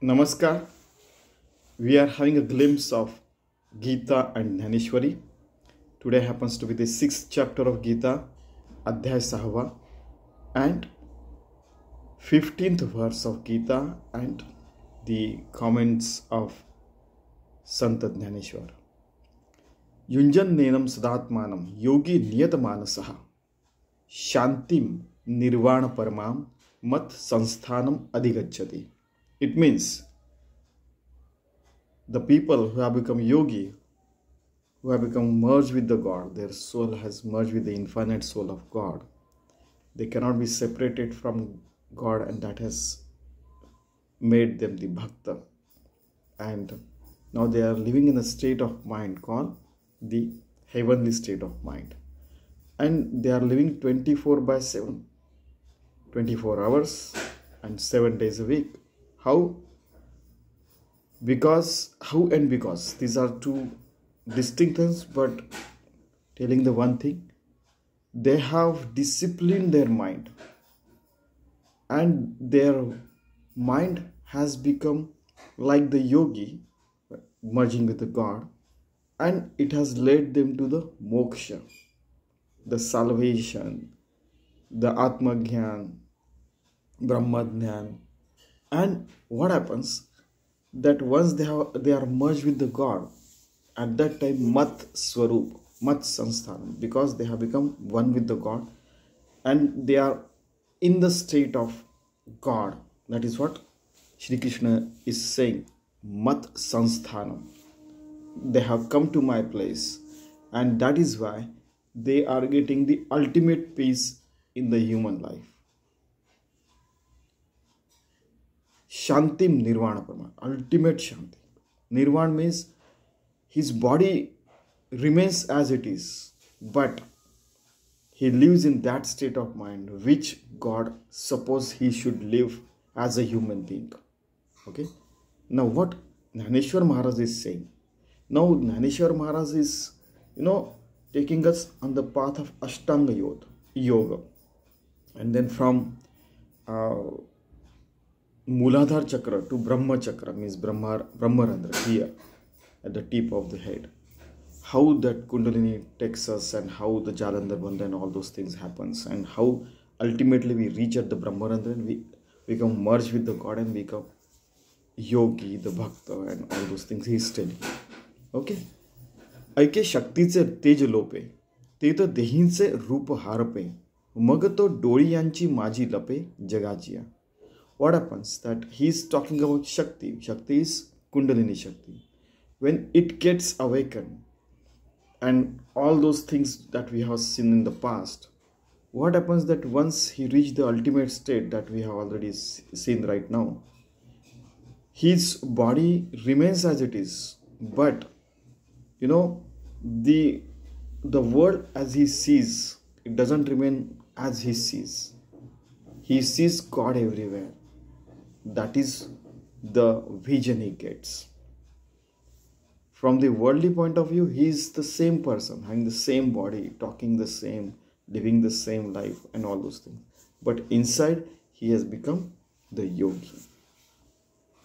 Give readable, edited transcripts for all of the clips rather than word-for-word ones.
Namaskar. We are having a glimpse of Geeta and Dnyaneshwari. Today happens to be the sixth chapter of Geeta Adhyay Sahava and 15th verse of Geeta and the comments of Sant Dnyaneshwar. Yunjan nenam sadatmanam yogi niyatmanasaha shantim nirvana paramam mat sansthanam adhigacchati. It means the people who have become yogi, who have become merged with the God, their soul has merged with the infinite soul of God. They cannot be separated from God, and that has made them the bhakta. And now they are living in a state of mind called the heavenly state of mind. And they are living 24/7, 24 hours and 7 days a week. How? Because these are two distinct things, but telling the one thing, they have disciplined their mind, and their mind has become like the yogi, merging with the God, and it has led them to the moksha, the salvation, the Atma Gyan, Brahma Dhyan. And what happens that once they are merged with the God, at that time mat swarup, mat sansthanam, because they have become one with the God and they are in the state of God. That is what Shri Krishna is saying, mat sansthanam. They have come to my place, and that is why they are getting the ultimate peace in the human life. Shantim Nirvana Parama, ultimate Shanti. Nirvana means his body remains as it is, but he lives in that state of mind which God suppose he should live as a human being. Okay. Now what Dnyaneshwar Maharaj is saying. Now Dnyaneshwar Maharaj is, taking us on the path of Ashtanga Yoga. And then from Muladhara Chakra to Brahma Chakra, means Brahmarandra, here at the tip of the head. How that Kundalini takes us, and how the Jalandhar Bandha and all those things happens, and how ultimately we reach at the Brahmarandra and we become merged with the God and become yogi, the bhakta, and all those things he is telling. Okay? ऐके शक्तीचे तेज लोपे, ते तर देहींचे रूप हारपे, मग तो डोळी यांची माझी लपे जगाजिया. What happens that he is talking about Shakti. Shakti is Kundalini Shakti. When it gets awakened, and all those things that we have seen in the past, what happens that once he reached the ultimate state that we have already seen right now, his body remains as it is, but the world as he sees, it doesn't remain as he sees. He sees God everywhere. That is the vision he gets. From the worldly point of view, he is the same person, having the same body, talking the same, living the same life, and all those things. But inside, he has become the yogi.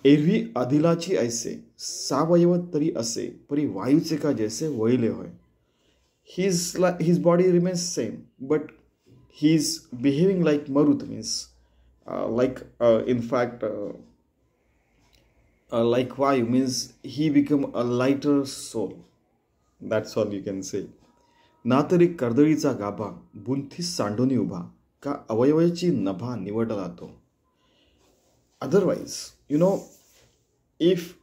एरवी अधिलाची ऐसे सावयव तरी असे परी वायुचे का जैसे वहिले होय. His body remains same, but he is behaving like Marut, means like Vayu, means he become a lighter soul. That's all you can say. ना तरी कर्दळीचा गाभा बुंथी सांडूनी उभा का अवयवाची नभा निवडला तो. Otherwise, if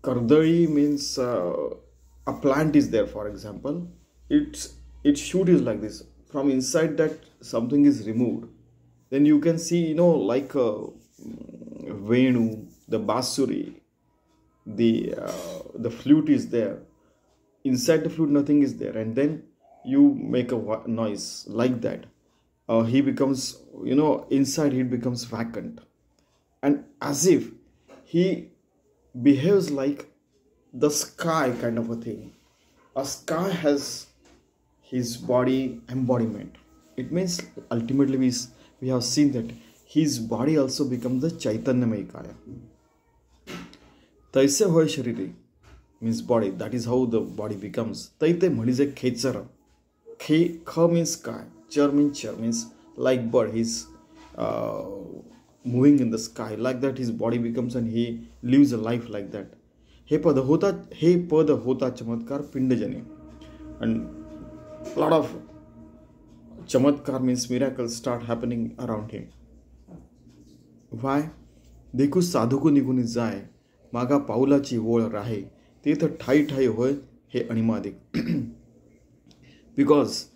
kardali means a plant is there, for example, its shoot is like this. From inside that something is removed, then you can see, like Venu, the Basuri, the flute is there. Inside the flute nothing is there, and then you make a noise like that. He becomes, inside he becomes vacant, and as if he behaves like the sky kind of a thing. A sky has his body embodiment. It means ultimately we have seen that his body also becomes the Chaitanyamay Kaya. तैसे होय शरीरे means body, that is how the body becomes. तैते म्हणिजे खेचर. Kha means sky, char means like bird, he's moving in the sky, like that his body becomes and he lives a life like that. हे पद होता चमत्कार पिंडजने. And lot of chamatkar means miracles start happening around him. Why? देखू साधुको निघून जाय मागा पाऊलाची ओळ राहे तेथ ठाई ठाई होय हे अणिमादिक. Because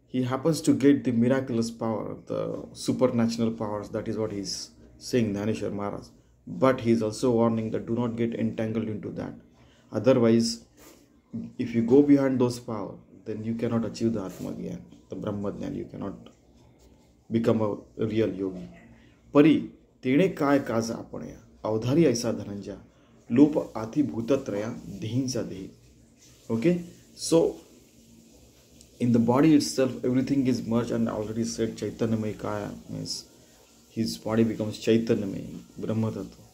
he happens to get the miraculous power, the supernatural powers, that is what he's saying, Dnyaneshwari Maharaj. But he is also warning that do not get entangled into that. Otherwise, if you go behind those powers, then you cannot achieve the Atma Gyan, the Brahma Gyan. You cannot become a real yogi. Pari, तेणे काय काज आपण या अवधारी ऐसा धनंजय लोप आती भूतत्रया देहींचा देही. Okay, so in the body itself everything is merged, and I already said Chaitanyamay Kaya means his body becomes Chaitanyamay, Brahma Tattva.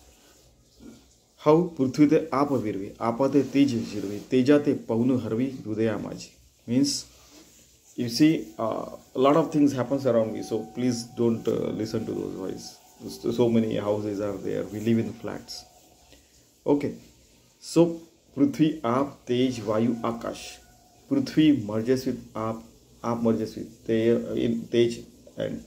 How? पृथ्वी ते आप विरवी, आपा ते तेज जिरवी, तेजा ते पवन हरवी हृदया माझी. Means you see a lot of things happens around me, so please don't listen to those voices. So many houses are there, we live in flats. Okay, so पृथ्वी आप तेज वायु आकाश. Prithvi merges with Aap merges with Tej and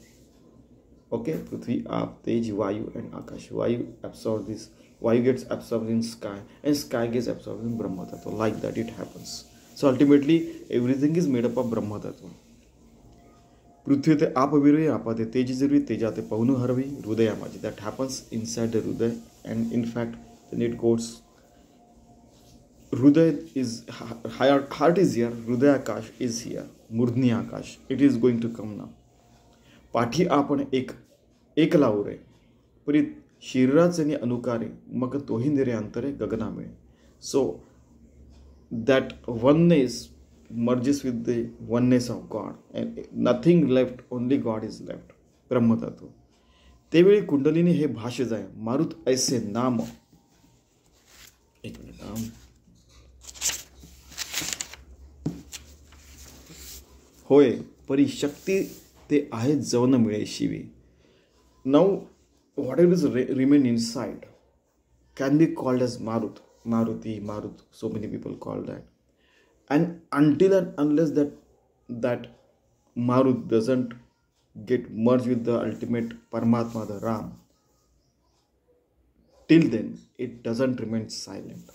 okay, Prithvi, Aap, Tej, Vayu and Akash. Vayu absorbs this, Vayu gets absorbed in sky and sky gets absorbed in Brahma Tattva. Like that it happens. So ultimately everything is made up of Brahma Tattva. Prithvi te Aap virvi, Aapa te Tej zirvi, Teja te Pavanu harvi, Hrudaya maji. That happens inside the Hrudaya, and in fact then it goes. Hrudaya is heart is here, Hrudaya Akash is here, Murdhni Akash. It is going to come now. पाठी आपण एक लावरे परी शरीराचे अनुकारे मग तोही निरे अंतरे गगना मिळे. So that oneness merges with the oneness of God and nothing left, only God is left. ब्रह्म तत्व. तेवेळी कुंडलिनी हे भाष्य जाय मारुत ऐसे नाम. एक मिनिट. होय परी शक्ती ते आहे जवन मिळे Shivi. Now whatever is remain inside can be called as Marut, Maruti, Marut. So many people call that. And until and unless that Marut doesn't get merged with the ultimate Paramatma, the Ram, till then it doesn't remain silent.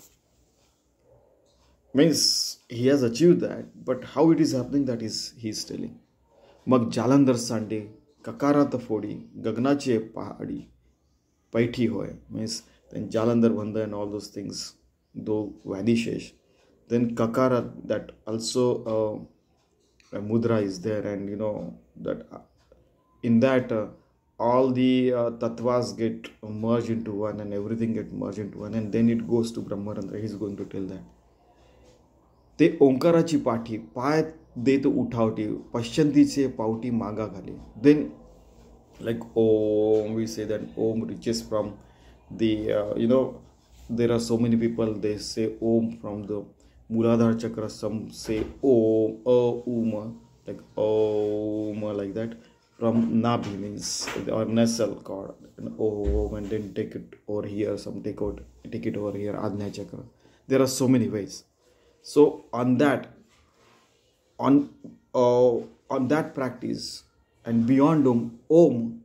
Means he has achieved that, but how it is happening, that is he is telling. मग जालंधर सांडे ककारात फोडी गगनाचे पहाडी पैठी होय. Means then Jalandhar Bandha and all those things though vanishes, then kakara, that also a mudra is there, and you know that in that all the tattvas get merged into one and everything get merged into one, and then it goes to Brahmarandra. He is going to tell that. ते ओंकाराची पाठी पाय देत उठावटी पश्चंतीचे पावटी मागा घाले. Then like Om, we say that Om reaches from the you know, there are so many people, they say Om from the Muladhara chakra. Some say Om, like Om, like that, from Nabhi, means or nasal cord, and Om, and then take it over here, some take it over here, Ajna chakra. There are so many ways. So on that practice and beyond Om,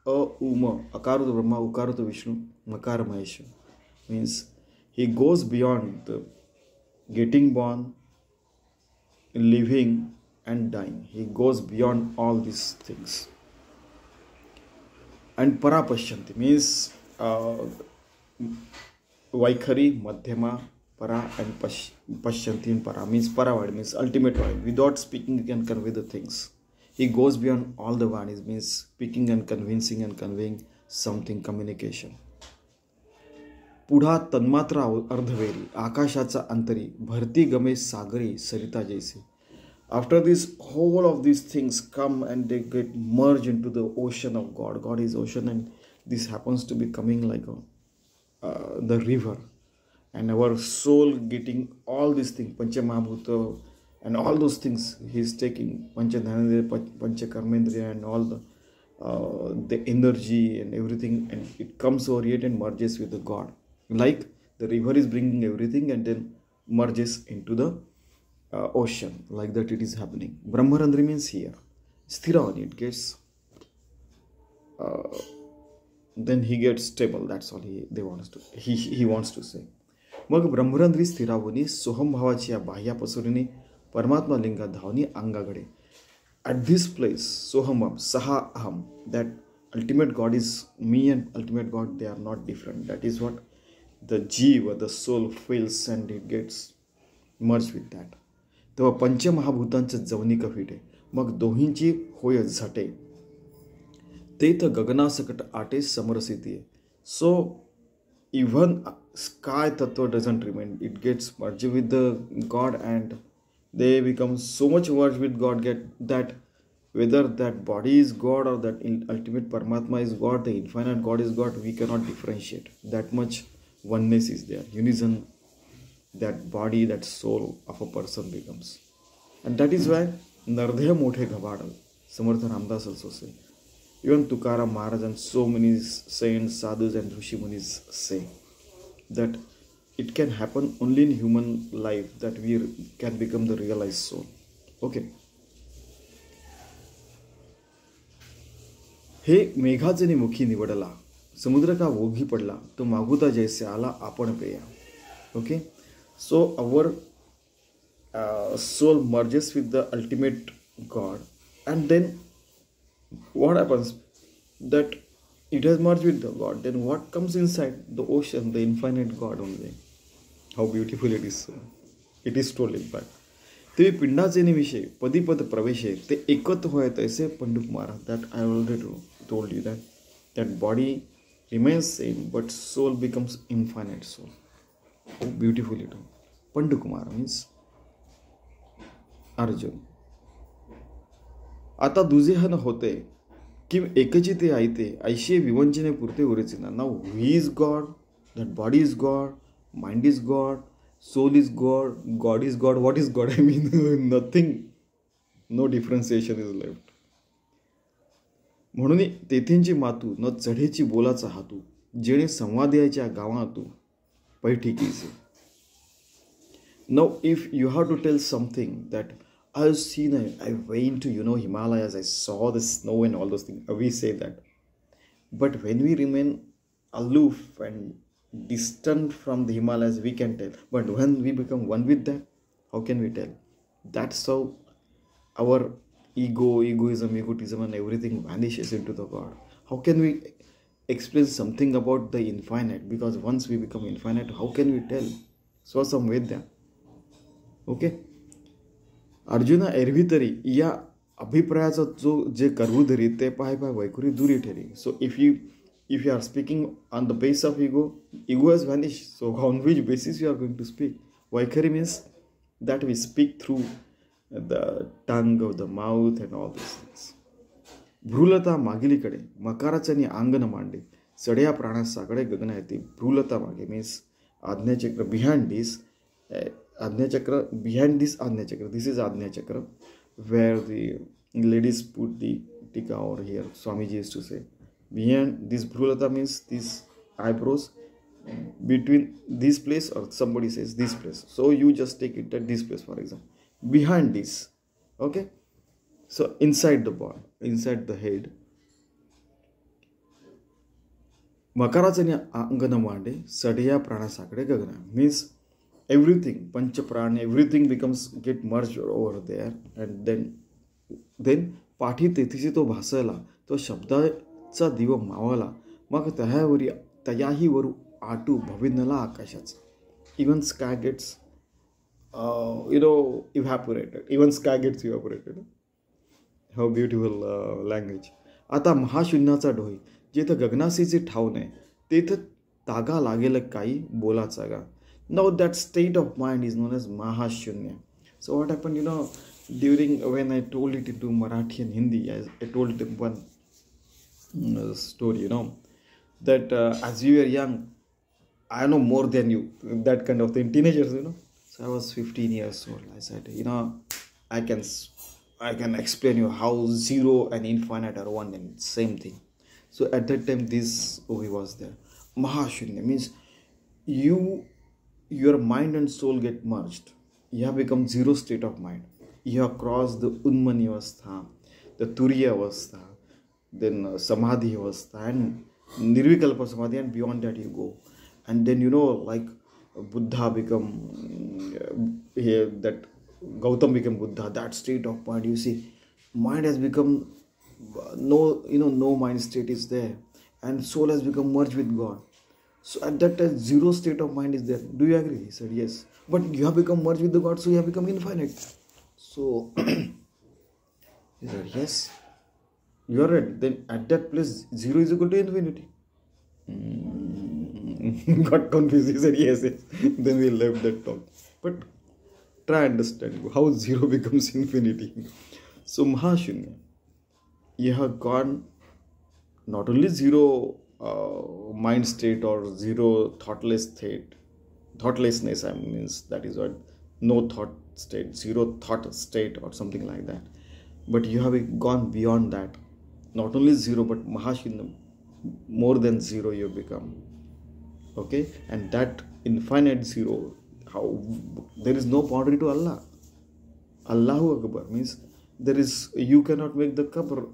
Akaruta Brahma, Ukaruta Vishnu, Makara Maheshwara, means he goes beyond the getting born, living and dying. He goes beyond all these things. And Parapashyanti means Vaikhari, Madhyama, Para, and Pashyanti in Para means Paravadi, means ultimate Vadi. Without speaking, you can convey the things. He goes beyond all the Vadis, means speaking and convincing and conveying something, communication. पुढा तन्मात्रा अर्धवेरी आकाशाचा अंतरी भरती गमे सागरी सरिता जैसे. After this, whole of these things come and they get merged into the ocean of God. God is ocean, and this happens to be coming like the river, and our soul getting all these things, Pancha Mahabhuta and all those things he's taking, Pancha Dhanendriya, Pancha Karmendriya, and all the energy and everything, and it comes over it and merges with the God, like the river is bringing everything and then merges into the ocean. Like that it is happening. Brahmarandri means here sthira on it gets then he gets stable. That's all he wants to say. मग ब्रह्मरंध्री स्थिरावनी सोहम भावाची या बाह्यापासून परमात्मा लिंगा धावनी अंगाकडे. At this place, Sohamam, Saha Aham, that ultimate God is me and ultimate God, they are not different. That is what the Jiva, the soul, feels and it gets merged with that. तेव्हा पंचमहाभूतांचं जवनिक फिटे, मग दोहींची होय झटे, तेथ गगनासकट आटे समरसितीये. So even sky tattva doesn't remain, it gets merged with the God, and they become so much merged with God that whether that body is God or that ultimate Paramatma is God, the infinite God is God, we cannot differentiate. That much oneness is there, unison, that body, that soul of a person becomes. And that is why Nardhe Mothe Ghabadal, Samartha Ramdas also say, even Tukaram Maharaj and so many saints, sadhus and Rishi Munis say that it can happen only in human life that we can become the realized soul. Okay. हे मेघाचे मुखी निवडला, समुद्र का ओघी पडला, तो मागुता जैसे आला आपण पेया. Okay. So our soul merges with the ultimate God, and then what happens? That it has merged with the God. Then what comes inside the ocean? The infinite God only. How beautiful it is. It is told in fact. ते पिंडाचे विषय पदीपद प्रवेशे ते एकत्र होय तैसे पंडुक महाराज. That I already told you that body remains same but soul becomes infinite soul. How beautiful it is. Panduk Maharaj means Arjun. आता दुजेहन होते कि एकची ते आयते ऐशी विवंचने पुरते उरेचिना. Now he is God, that body is God, mind is God, soul is God, God is God. What is God? I mean nothing, no differentiation is left. म्हणून तेथींची मातू न चढेची बोलाचा हातू, जेणे संवादयाच्या गावातू पैठीकीचे. Now if you have to tell something that I've seen, I went to Himalayas, I saw the snow and all those things, we say that. But when we remain aloof and distant from the Himalayas, we can tell. But when we become one with that, how can we tell? That's how our egoism, and everything vanishes into the God. How can we explain something about the infinite? Because once we become infinite, how can we tell? Swasam Vedya. Okay? Arjuna एरवी तरी या अभिप्रायाचा जे करवू धरी ते पाय वैखुरी दुरी ठेरी. So if you are speaking on the base of ego has vanished. So on which basis you are going to speak? Vaikhari means that we speak through the tongue of the mouth and all these things. भ्रूलता मागिलीकडे मकाराचनी अंगन मांडे, सड्या प्राणासाकडे गगना येते. भ्रूलता मागे means आज्ञाचक्र. Behind this Ajna Chakra, this is Ajna Chakra, where the ladies put the tika over here. Swamiji used to say, behind this Bhrulata means these eyebrows, between this place, or somebody says this place. So you just take it at this place, for example. Behind this, okay? So inside the body, inside the head. Makarachani angana mande, sadya prana sakade gagana means everything, panchapran, everything get merged over there, and then पाठी तेथीची तो भासला, तो शब्दाचा दिव मावला, मग तयाही वरू आटू भविनला आकाशाचा. Even sky gets evaporated. Even sky gets evaporated. How beautiful language. आता महाशून्याचा डोही, जेथ गगनासीचे ठाव नाही, तेथ तागा लागेल काही बोलाचा गा. Now that state of mind is known as Mahashunya. So what happened, during when I told it into Marathi and Hindi, I told them one story, that as you were young, I know more than you, that kind of thing, teenagers. So I was 15 years old. I said, I can I can explain you how zero and infinite are one and same thing. So at that time, this movie was there. Mahashunya means your mind and soul get merged. You have become zero state of mind. You have crossed the Unmani Avastha, the Turiya Avastha, then Samadhi Avastha, and Nirvikalpa Samadhi, and beyond that you go. And then like Buddha become here, that Gautam became Buddha, that state of mind, you see, mind has become no mind state is there, and soul has become merged with God. So at that time, zero state of mind is there. Do you agree? He said, yes. But you have become merged with the God, so you have become infinite. So he said, yes, you are right. Then at that place, zero is equal to infinity. Got confused. He said, yes. Then we left that talk. But try understand how zero becomes infinity. So Mahashunya, you have gone not only zero mind state or zero thoughtlessness, means that is what, no thought state, zero thought state or something like that. But you have gone beyond that. Not only zero, but Mahashunya, more than zero you become. Okay, and that infinite zero, how there is no boundary to Allah. Allahu Akbar means you cannot make the cover.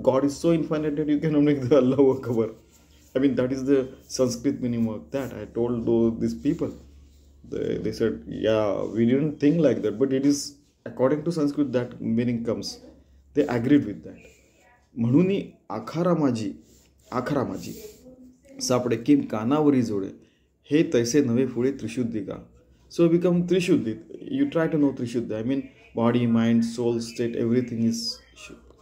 God is so infinite that you cannot make the Allahu Akbar. That is the Sanskrit meaning of that. I told these people. They said, yeah, we didn't think like that, but it is according to Sanskrit that meaning comes. They agreed with that. म्हणून आखारा माझी सापडे किम कानावरी जोडे हे तैसे नवे फुडे त्रिशुद्धी का. So become Trishuddhi. You try to know Trishuddhi. Body, mind, soul, state, everything is Shuddha.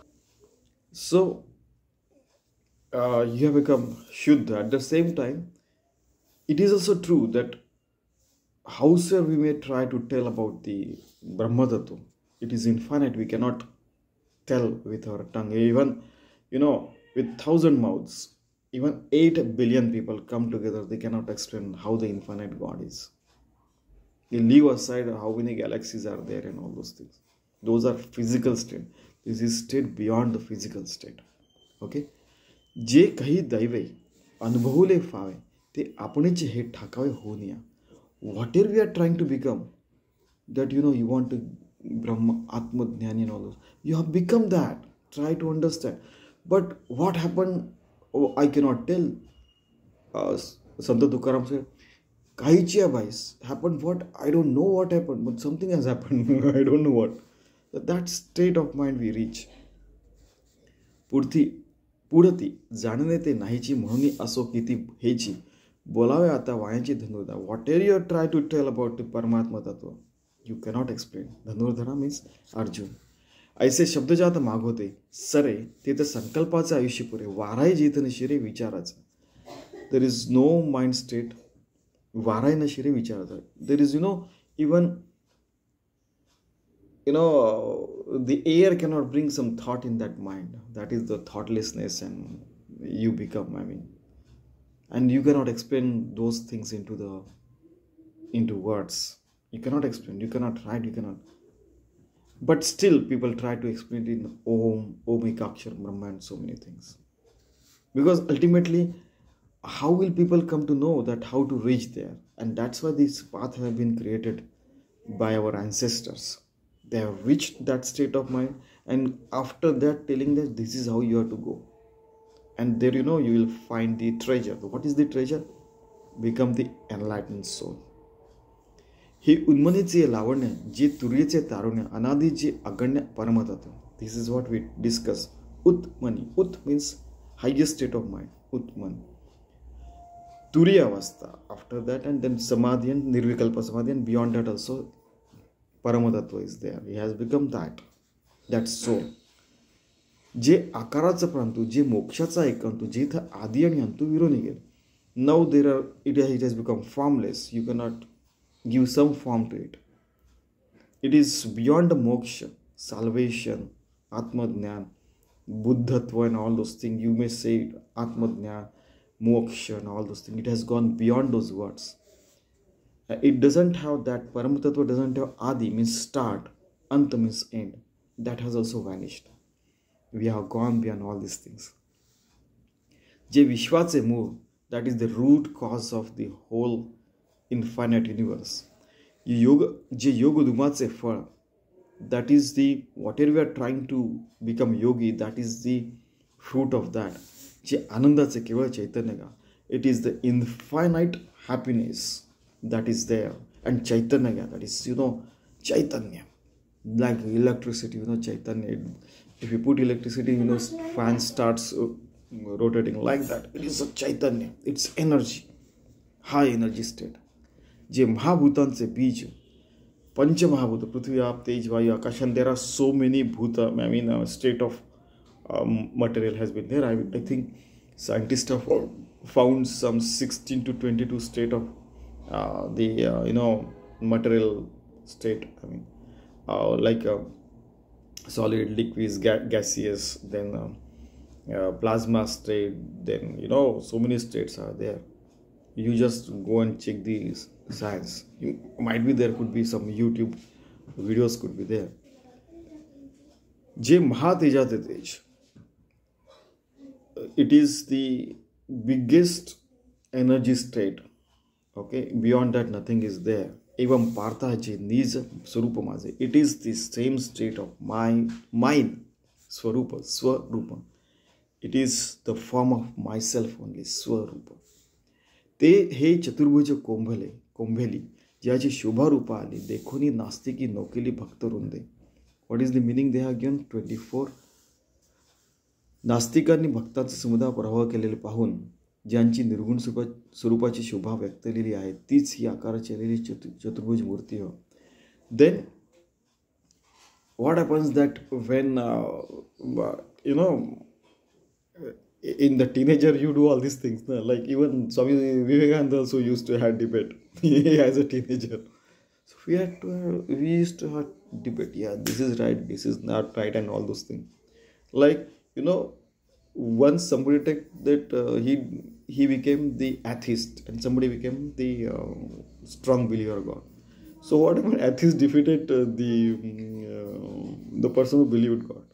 So you have become Shuddha. At the same time, it is also true that howsoever we may try to tell about the Brahma Tattva, it is infinite. We cannot tell with our tongue. Even, with 1,000 mouths, even 8 billion people come together, they cannot explain how the infinite God is. You leave aside how many galaxies are there and all those things. Those are physical state. This is state beyond the physical state. Okay? जे काही दैवे अनुभवले फावे ते आपणेचे हे ठाकावे होऊन या. Whatever we are trying to become, that you want to Brahma, Atma, Jnani and all those, you have become that. Try to understand. But what happened, I cannot tell. Sant Tukaram said, Kahichya Bhais, happened what? I don't know what happened, but something has happened. I don't know what. That state of mind we reach. पुढती जाणणे ते नाहीची म्हणून असो किती हेची बोलावे आता वायांची धनुर्धा. Whatever you try to tell about the Paramatma Tattva, you cannot explain. धनुर्धरा means Arjun. ऐसे शब्दजात मागवते सरे ते तर संकल्पाचे आयुष्य पुरे वाराय जेतन शिरे विचाराचा. There is no mind state. वाराय न शिरे विचाराचा. There is even the air cannot bring some thought in that mind. That is the thoughtlessness, and you become, and you cannot explain those things into words. You cannot explain, you cannot write, you cannot. But still people try to explain it in Om, Omikakshar, Brahma and so many things. Because ultimately, how will people come to know that how to reach there? And that's why these paths have been created by our ancestors. They have reached that state of mind, and after that telling that this is how you have to go. And there you will find the treasure. What is the treasure? Become the enlightened soul. He unmaniचे लावण्य जे तुर्येचे तारुण्य अनादि जे अगण्य परमतत्व. This is what we discuss. Utmani. Ut means highest state of mind. Utman. Turiya avastha. After that, and then Samadhi and Nirvikalpa Samadhi, and beyond that also Paramattatva is there. He has become that soul. जे आकाराचं प्रांतू, जे मोक्षाचा ऐकंतू, जे इथं आदी आणि अंतू विरोनी गेले. Now it has become formless. You cannot give some form to it. It is beyond the moksha, salvation, atma-jnana, buddhatva and all those things. You may say it, atma-jnana, moksha and all those things. It has gone beyond those words. It doesn't have that, Paramatattva doesn't have adi means start, anta means end. That has also vanished. We have gone beyond all these things. Je Vishwache मूळ, that is the root cause of the whole infinite universe. Je yogodumache फळ, that is the, whatever we are trying to become yogi, that is the fruit of that. Je आनंदाचे केवळ चैतन्य का, it is the infinite happiness that is there. And chaitanya, that is, chaitanya, like electricity, chaitanya. If you put electricity, fan starts rotating like that. It is a chaitanya, it's energy, high energy state. Je mahabhutanche bij, panch mahabhuta, prithvi, aap, tej, vayu, akash, and there are so many bhuta, state of material has been there. I think scientists have found some 16 to 22 state of the material state. Like solid, liquid, gaseous, then plasma state, then so many states are there. You just go and check the science. Might be there could be some YouTube videos could be there. Je Mahateja Tej, it is the biggest energy state. Okay, beyond that nothing is there. Evam Partha je Nij Swarupa Maze, it is the same state of mine, Swarupa, Swarupa. It is the form of myself only, Swarupa. Te he चतुर्भुज कोंभेली ज्याची शोभा रूपा आली, देखोनी नास्तिकी नोकेली भक्त रुंदे. What is the meaning they have given? 24. नास्तिकांनी भक्तांचा समुदाय प्रभाव केलेले पाहून ज्यांची निर्गुण स्वरूपाची शोभा व्यक्तलेली आहे, तीच ही आकाराची आलेली चतुर्भुज मूर्ती हो. Then what happens that when in the teenager you do all these things, like even Swami Vivekananda also used to have debate as a teenager. So we used to have debate. Yeah, this is right, this is not right, and all those things. Like once somebody take that he became the atheist and somebody became the strong believer of God. So what happened? Atheist defeated the person who believed God,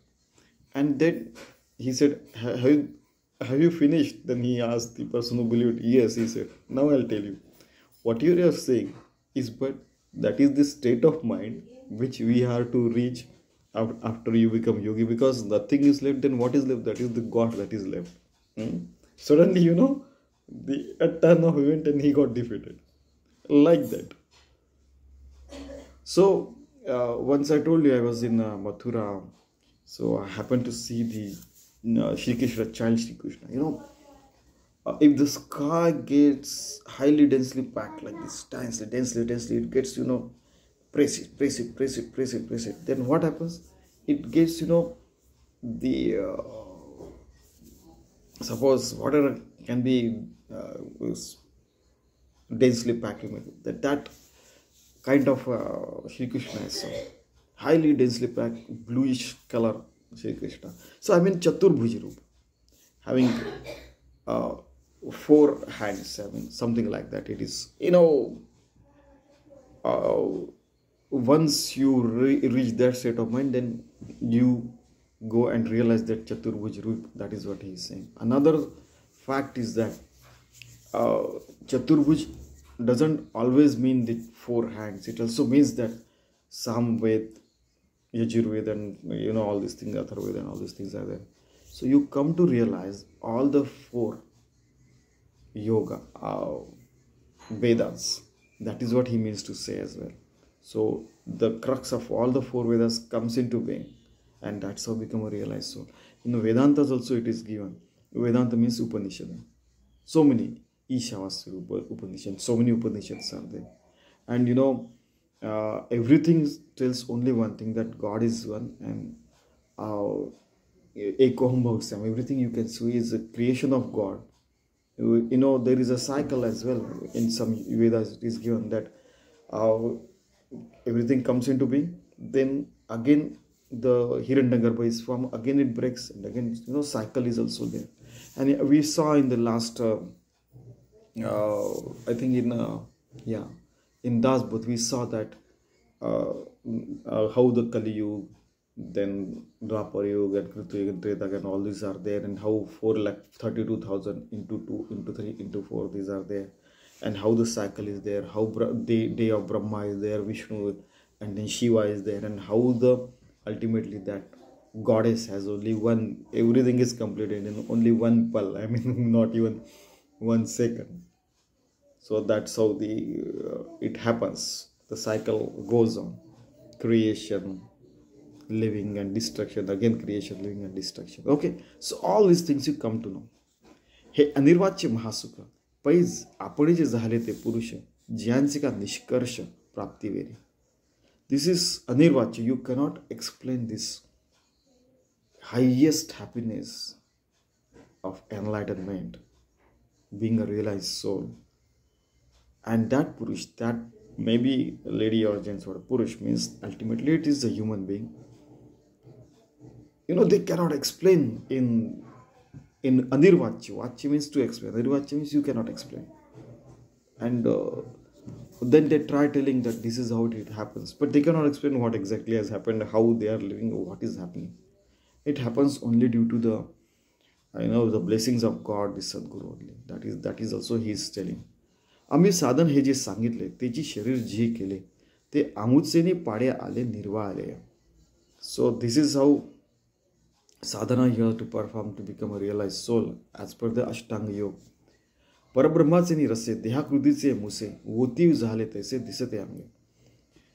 and then he said, have you finished? Then he asked the person who believed. Yes, he said. Now I'll tell you. What you are saying is, but that is the state of mind which we have to reach after you become yogi, because nothing is left. Then what is left? That is the God that is left. Suddenly, the turn of event and he got defeated. Like that. So, once I told you I was in Mathura, so I happened to see the Shri Krishna, child Shri Krishna. If the sky gets highly densely packed like this, densely, it gets, press it. Then what happens? It gets, the, suppose water can be densely packed, that kind of Shri Krishna is highly densely packed, bluish color Shri Krishna. So Chaturbhuj Rupa, having 4 hands, something like that. It is, once you reach that state of mind, then you go and realize that Chaturbhuj Rupa. That is what he is saying. Another fact is that Chaturbhuj doesn't always mean the 4 hands. It also means that Samved, Yajurved, and all these things, Atharved, and all these things are there. So you come to realize all the 4 yoga, Vedas. That is what he means to say as well. So the crux of all the 4 Vedas comes into being, and that's how become a realized soul. Vedantas also it is given. Vedanta means Upanishad. So many Ishavasya Upanishad, so many Upanishads are there. And everything tells only one thing, that God is one, and Ekoham Bhaksam, everything you can see is a creation of God. There is a cycle as well in some Vedas. It is given that everything comes into being. Then again the Hiranyagarbha is formed, again it breaks, and again cycle is also there. And we saw in the last I think in Das Both we saw that how the Kali Yuga, then Dwapar Yuga and Krita Yuga and Treta Yuga and all these are there, and how 4,32,000 into 2 into 3 into 4 these are there, and how the cycle is there, how the day of Brahma is there, Vishnu, and then Shiva is there, and how the ultimately that goddess has only one, everything is completed in only one pal, I mean not even 1 second. So that's how it happens. The cycle goes on. Creation, living and destruction, again creation, living and destruction. Okay, so all these things you come to know. हे अनिर्वाच्य महासुख पैज आपण जे झाले ते पुरुष ज्यांचे का निष्कर्ष प्राप्तिवेरी. This is anirvachya. You cannot explain this highest happiness of enlightenment, being a realized soul. And that Purush, that maybe lady or gents or Purush, means ultimately it is a human being. They cannot explain in Anirvachya. Vachya means to explain. Anirvachya means you cannot explain. And then they try telling that this is how it happens. But they cannot explain what exactly has happened, how they are living, or what is happening. It happens only due to the blessings of God, the Sadguru only. That is also he is telling. आम्ही साधन हे जे सांगितले त्याची शरीर जे केले ते आमुचेने पाडे आले निर्वा आले. So this is how sadhana here to perform to become a realized soul as per the Ashtanga Yoga. परब्रह्माचे निरसे देहाकृतीचे मुसे वोतीव झाले तैसे दिसते अंगे.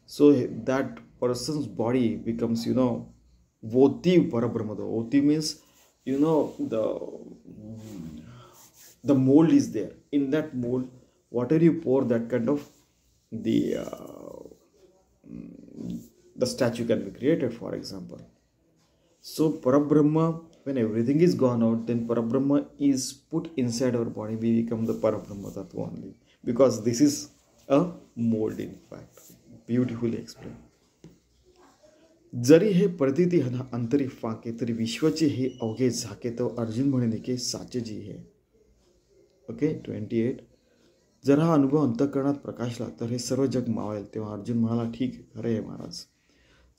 So that person's body becomes votiv parabrahma. Votiv means the mold is there. In that mold, whatever you pour, that kind of the statue can be created, for example. So Parabrahma, when everything is gone out, then Parabrahma is put inside our body. We become the Parabrahma Tattva only, because this is a mold, in fact. Beautifully explained. जरी हे प्रतीती अंतरी फाके तरी विश्वाचे हे अवघे झाके तो अर्जुन म्हणे की साचे जी हे. Okay 28. जर हा अनुभव अंतःकरणात प्रकाशला तर हे सर्व जग मावेल. तेव्हा अर्जुन म्हणाला ठीक खरे आहे महाराज.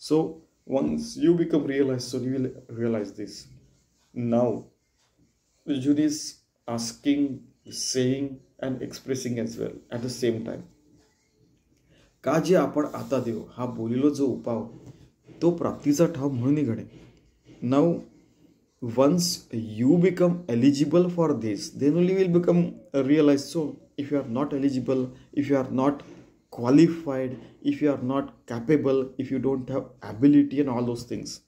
सो once you become realized, so you will realize this. Now Arjun is asking, saying and expressing as well at the same time. का जे आपण आता देऊ हा बोलिलो जो उपाव तो प्राप्तीचा ठाव म्हणून घडे. Now once you become eligible for this, then only will become a realized soul. If you are not eligible, if you are not qualified, if you are not capable, if you don't have ability and all those things,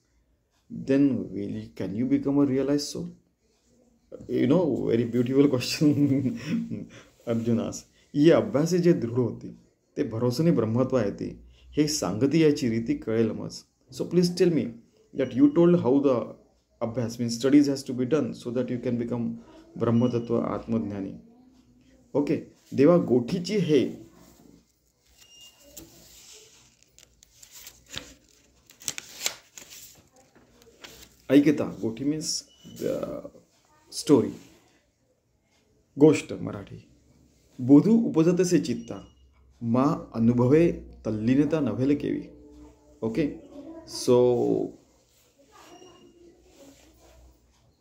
then really can you become a realized soul? Very beautiful question Arjuna asked. ये अभ्यासे जे दृढ होते ते भरोसाने ब्रह्मत्व येते हे सांगती याची रीती कळेल मज. So please tell me that you told how the abhyas means studies has to be done so that you can become Brahma Tattva Atmadhyani. Okay, देवा गोठीची हे ऐकता. गोठी मीन्स स्टोरी, गोष्ट मराठी. बोधू उपजतसे चित्ता मा अनुभवे तल्लीनता नव्हेल केवी. Okay, so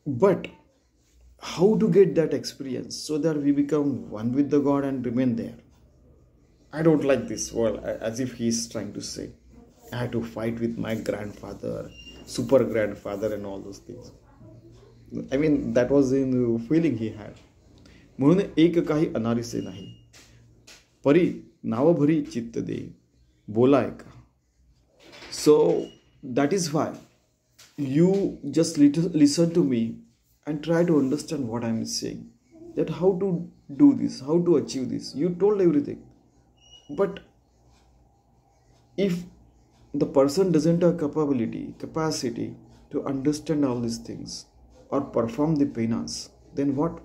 but how to get that experience so that we become one with the God and remain there? I don't like this word, as if he is trying to say I had to fight with my grandfather, super grandfather and all those things. I mean, that was in the feeling he had. म्हणून एक काही अनारिसे नाही परी नावभरी चित्त दे बोलाय का. So that is why you just listen to me and try to understand what I am saying, that how to do this, how to achieve this. You told everything, but if the person doesn't have capacity to understand all these things or perform the penance, then what?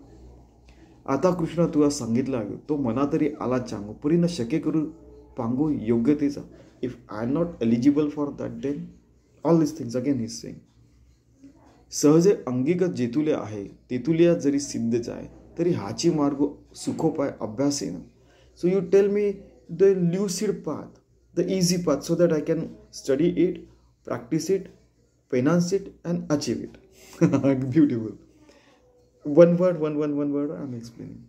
आता कृष्ण तुला सांगितलं तो मना तरी आला चांगू परी न शके करू पांगू योग्यतेचा. If I'm not eligible for that, then all these things again he's saying. सहजे अंगिगत जेतुले आहे तेतुलिया जरी सिद्ध जाय तरी हाची मार्ग सुखोपाय अभ्यास येणं. So you tell me the lucid path, the easy path, so that I can study it, practice it, finance it and achieve it. Beautiful. One word I'm explaining.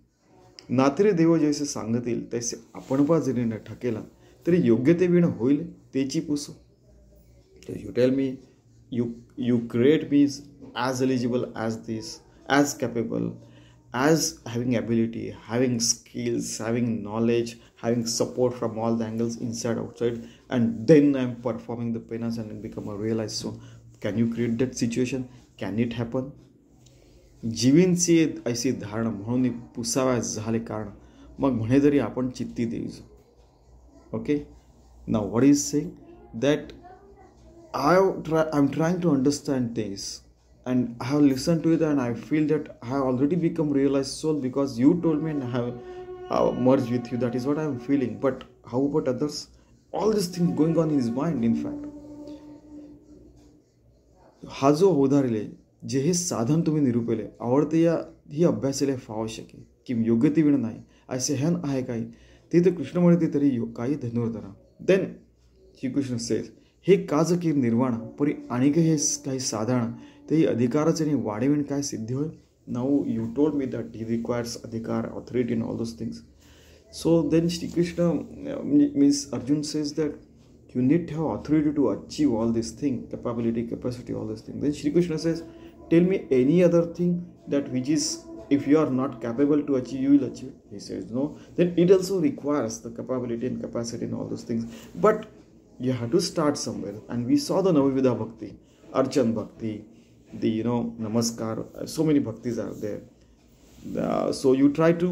Natre देव जैसे सांगतील तैसे आपण पा जरी न ठकेला तरी योग्य ते विण होईल Techi पुसो. You tell me, you create me as eligible as this, as capable, as having ability, having skills, having knowledge, having support from all the angles, inside, outside, and then I'm performing the penance and become a realized soul. Can you create that situation? Can it happen? जीवींची ऐसी धारणा म्हणून पुसाव्या झाले कारण मग म्हणे जरी आपण चित्ती देईज. Okay, now what is saying that I'm trying to understand this, and I have listened to it, and I feel that I have already become realized soul because you told me and I have merged with you. That is what I am feeling. But how about others? All these things going on in his mind. In fact, हा जो होदारिले जे हे साधन तुम्ही निरूपेले आवडते या ही अभ्यासेले फावू शके की योग्य ते विण नाही असे ह्यान आहे काही ते तर कृष्ण म्हणते तरी काही धनुर्धरा. देन श्रीकृष्ण सेज हे काज की निर्वाण परी आणि हे काही साधारण तेही अधिकाराचे आणि वाढविण काय सिद्धी होय. Now you told me that he requires अधिकार, authority in all those things. So then Shrikrishna means Arjun says that you need to have authority to achieve all these things, capability, capacity, all these things. Then Shri Krishna says, tell me any other thing that which is, if you are not capable to achieve, you will achieve. He says no. Then it also requires the capability and capacity and all those things. But you have to start somewhere. And we saw the Navavidha Bhakti, Archan Bhakti, the Namaskar, so many bhaktis are there. So you try to,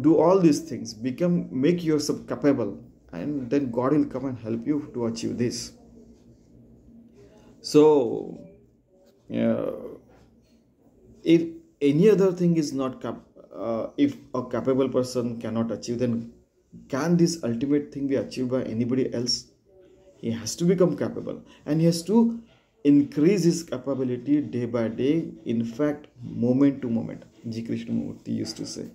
do all these things, make yourself capable. And then God will come and help you to achieve this. So, if any other thing is not if a capable person cannot achieve, then can this ultimate thing be achieved by anybody else? He has to become capable, and he has to increase his capability day by day. In fact, moment to moment. G. Krishnamurti used to say,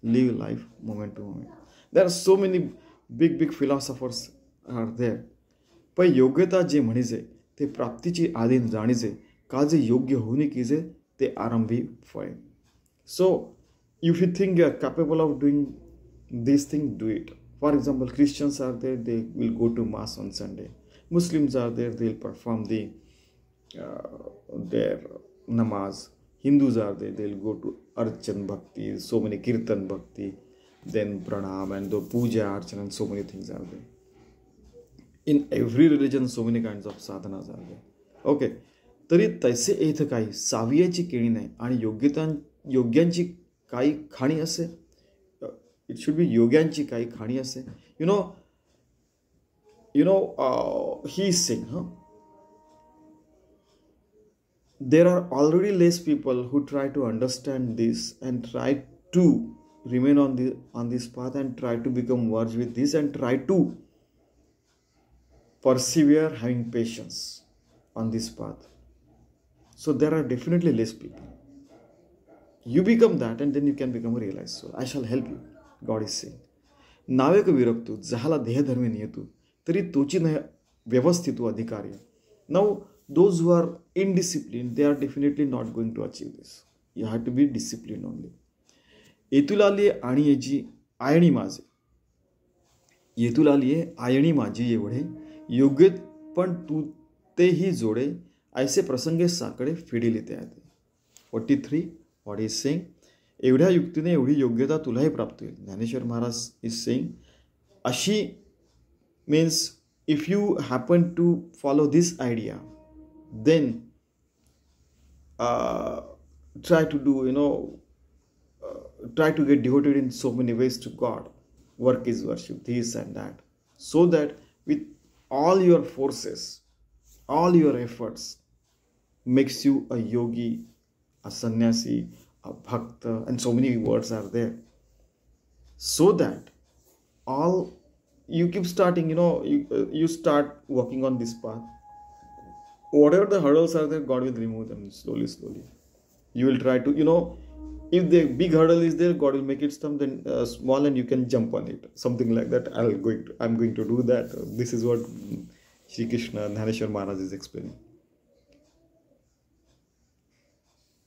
live life moment to moment. There are so many big philosophers are there. पण योग्यता जे म्हणीजे ते प्राप्तीची आधीन जाणीजे का जे योग्य होणे कीजे ते आरंभी फळे. So if you think you are capable of doing this thing, do it. For example, Christians are there, they will go to mass on Sunday. Muslims are there, they will perform their namaz. Hindus are there, they will go to Archan Bhakti, so many Kirtan Bhakti, then pranam and the puja, archana, and so many things are there. In every religion, so many kinds of sadhanas are there. Okay, तरी तैसे येथे काही सावियाची केळी नाही आणि योग्यांची काही खाणी असे. It should be योग्यांची काही खाणी असे. He is saying, there are already less people who try to understand this and try to remain on this path and try to become merged with this and try to persevere having patience on this path. So there are definitely less people. You become that and then you can become a realized soul. I shall help you, God is saying. नावेक विरक्तू जहाला देहधर्मी नियतू तरी तोची न व्यवस्थितू अधिकार्य. Now those who are indisciplined, they are definitely not going to achieve this. You have to be disciplined only. येतुलालिये आणि येजी आयणी माझे येतुलालिये आयणी माझी एवढे योग्य पण तू तेही जोडे ऐसे प्रसंगे साकडे फिडिले ते आहे. 43 व्हॉट इज सेइंग, एवढ्या युक्तीने एवढी योग्यता तुलाही प्राप्त होईल. ज्ञानेश्वर महाराज इज सेइंग अशी means if you happen to follow this idea then try to do try to get devoted in so many ways to God. Work is worship, this and that. So that with all your forces, all your efforts makes you a yogi, a sannyasi, a bhakta, and so many words are there. So that all you keep starting, you start working on this path. Whatever the hurdles are there, God will remove them slowly, slowly. You will try to, if the big hurdle is there, God will make it something small and you can jump on it. Something like that. I'm going to do that. This is what Shri Krishna Dnyaneshwari Maharaj is explaining.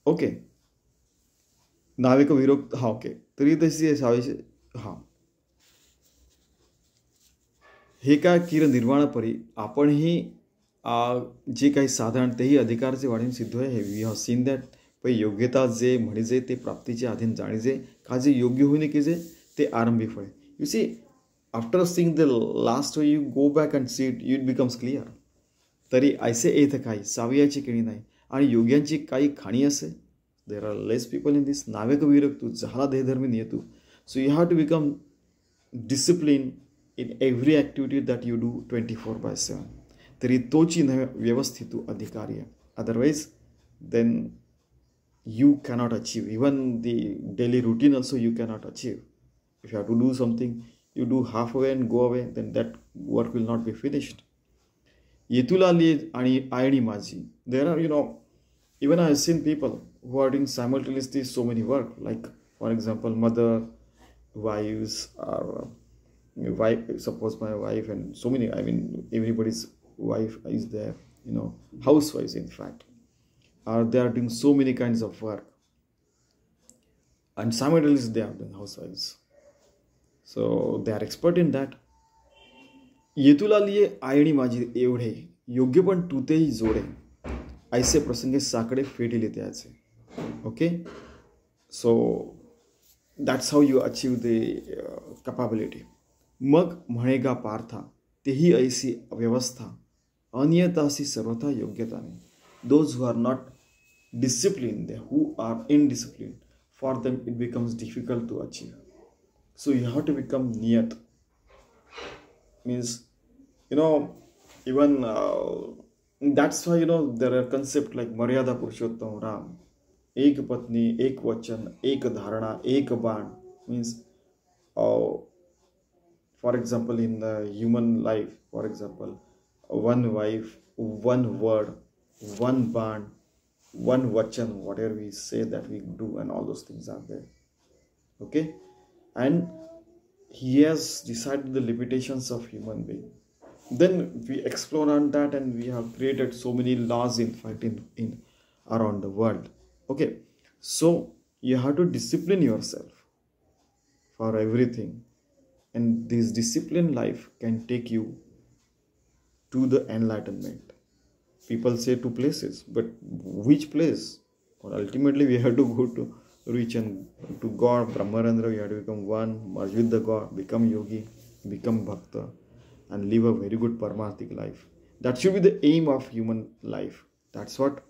Okay. नावेक विरोक्त हा okay. तरी तशी हा हे काय किर निर्वाण परी आपणही जे काही साधारण तेही अधिकारचे वाढीन सिद्ध आहे. वी हॅव सीन दॅट पण योग्यता जे म्हणजे ते प्राप्तीचे अधीन जाणीजे का जे योग्य होईने की जे ते आरंभी फळे. You see after seeing the last way you go back and see it it becomes clear. तरी ऐसे येत काही सावयाची केणी नाही आणि योग्यांची काही खाणी असे. There are less people in this. नावेक विरक्त तू झाला देहधर्मी नियतू. So you have to become discipline in every activity that you do 24/7. तरी तोची व्यवस्थित अधिकारी आहे. Otherwise then you cannot achieve. Even the daily routine also you cannot achieve. If you have to do something, you do halfway and go away, then that work will not be finished. Yetula ani ayani maji. There are, even I have seen people who are doing simultaneously so many work. Like, for example, mother, wives, or wife. Suppose my wife and so many. I mean, everybody's wife is there. Housewives, in fact. Or they are doing so many kinds of work, and simultaneously they are doing housewives, so they are expert in that. येतुला लिए आयणी माझी एवढे योग्य पण तूतेही जोडे ऐसे प्रसंगे साकडे फेटिले त्याचे. Okay, so that's how you achieve the capability. मग म्हणेगा पार्था तेही ऐसी व्यवस्था अनियतासी सर्वथा योग्यताने. Those who are not disciplined, who are indisciplined, for them it becomes difficult to achieve. So you have to become niyat. Means, even that's why, there are concepts like Maryada Purushottam Ram, एक पत्नी, एक वचन, एक धारणा, एक बाण. Means, for example, in the human life, for example, one wife, one word, one bond, one vachan, whatever we say that we do, and all those things are there. Okay, and he has decided the limitations of human being. Then we explore on that, and we have created so many laws, in fact, in around the world. Okay, so you have to discipline yourself for everything, and this disciplined life can take you to the enlightenment. People say two places, but which place? Well, ultimately, we have to go to reach and to God, Brahmarandra. We have to become one, merge with the God, become yogi, become bhakta, and live a very good paramarthik life. That should be the aim of human life. That's what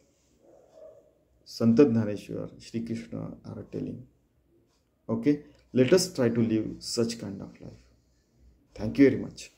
Sant Dnyaneshwar, Shri Krishna are telling. Okay, let us try to live such kind of life. Thank you very much.